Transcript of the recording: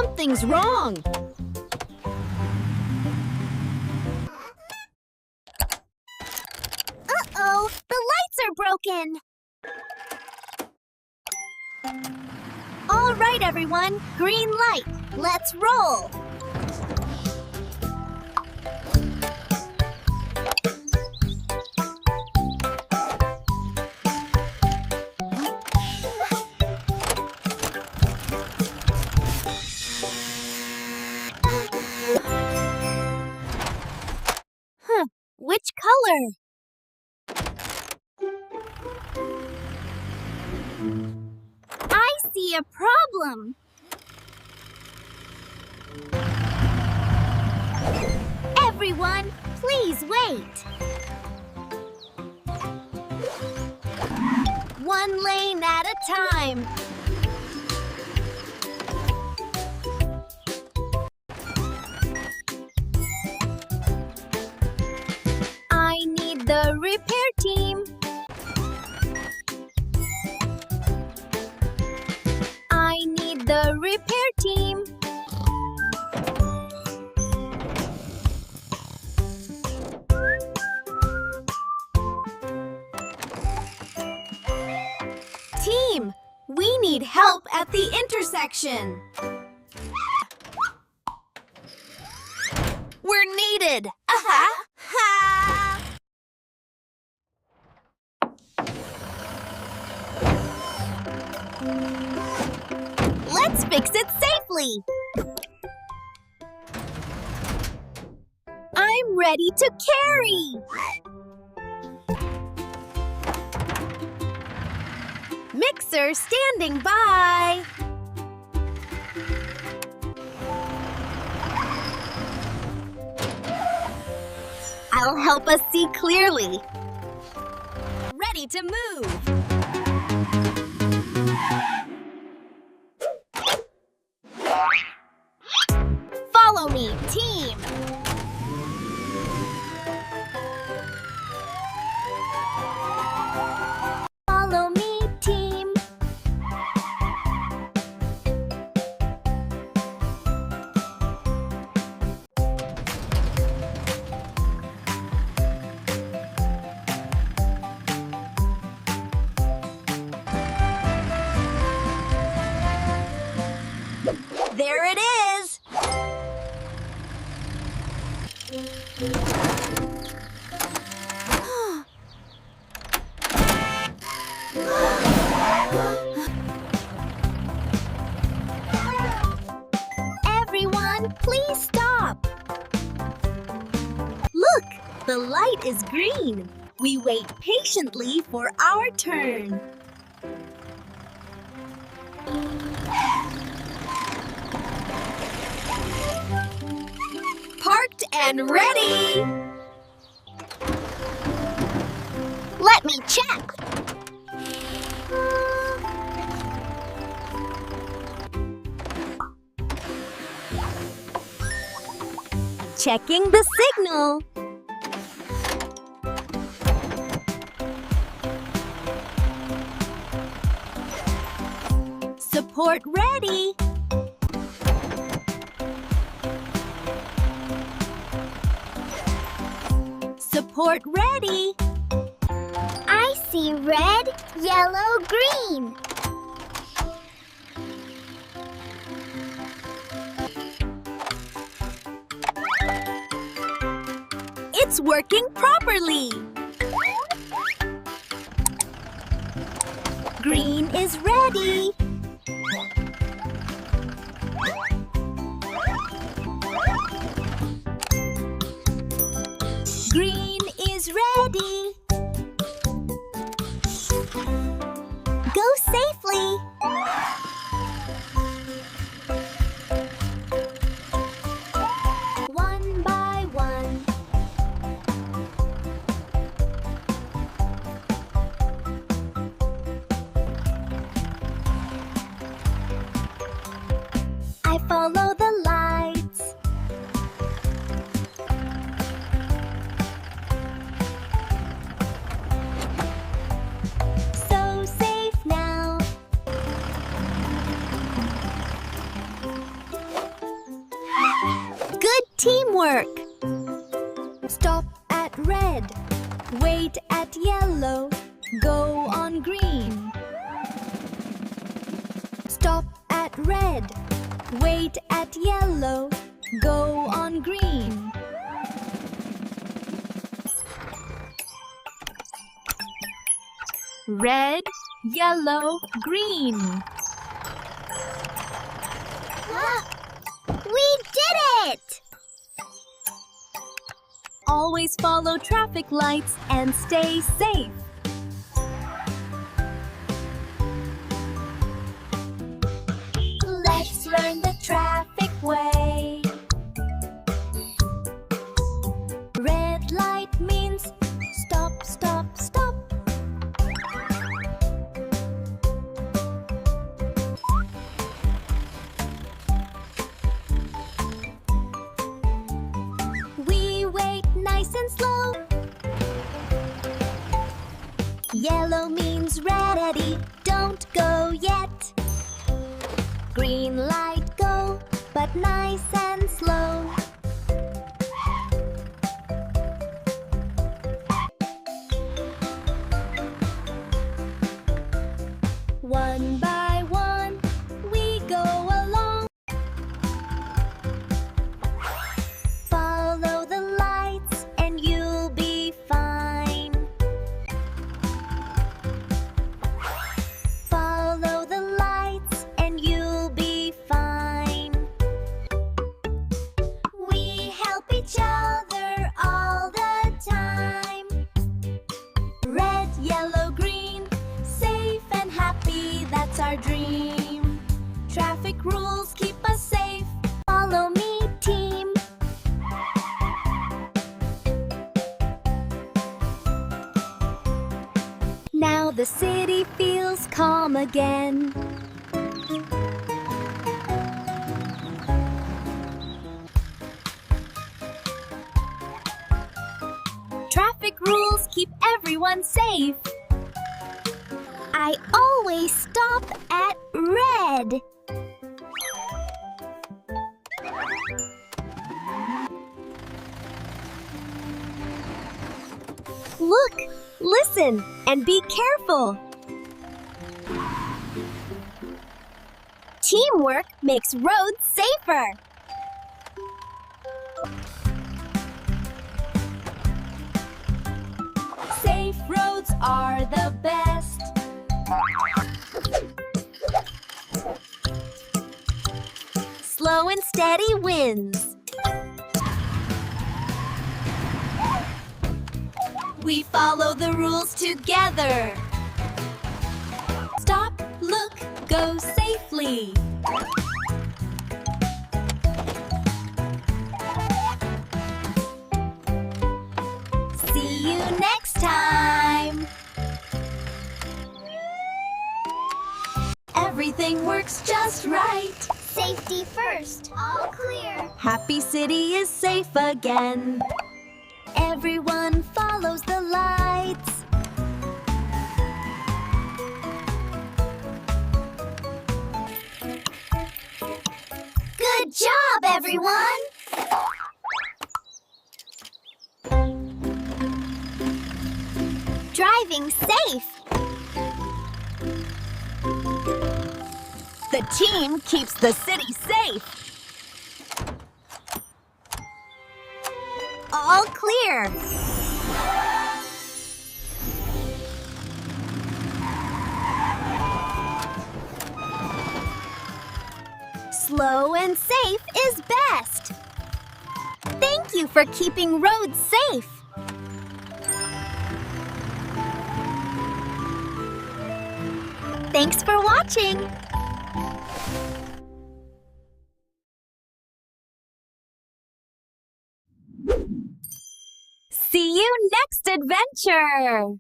Something's wrong. Uh-oh, the lights are broken. All right, everyone, green light. Let's roll. Which color? I see a problem. Everyone, please wait. One lane at a time. I need the repair team. I need the repair team. Team, we need help at the intersection. We're needed. Ha! Let's fix it safely. I'm ready to carry. Mixer standing by. I'll help us see clearly. Ready to move. Follow me, team. Follow me, team. There it is. Everyone, please stop. Look, the light is green. We wait patiently for our turn. Parked and ready. Let me check. Checking the signal. Support ready. Support ready. I see red, yellow, green. It's working properly. Green is ready. Green is ready. Go safely. One by one. I follow the lights. So safe now. teamwork. Stop at red, wait at yellow, go on green. Stop at red, wait at yellow, go on green. Red, yellow, green. We did it! Always follow traffic lights and stay safe. Let's learn the traffic way. Red light means stop, stop, stop. We wait nice and slow. Yellow means ready, don't go yet. Green light, go, but nice and slow. One by one, we go along. Follow the lights and you'll be fine. Follow the lights and you'll be fine. We help each other all the time. Red, yellow, green, safe and happy, that's our dream. Traffic rules keep us safe. Follow me, team. Now the city feels calm again. Traffic rules keep everyone safe. I always stop at red. Look, listen, and be careful. Teamwork makes roads safer. Safe roads are the best. Slow and steady wins. We follow the rules together. Stop, look, go safely. See you next time. Everything works just right. Safety first. All clear. Happy City is safe again. Everyone follows the lights. Good job, everyone! Driving safe. The team keeps the city safe. All clear. Slow and safe is best. Thank you for keeping roads safe. Thanks for watching. See you next adventure!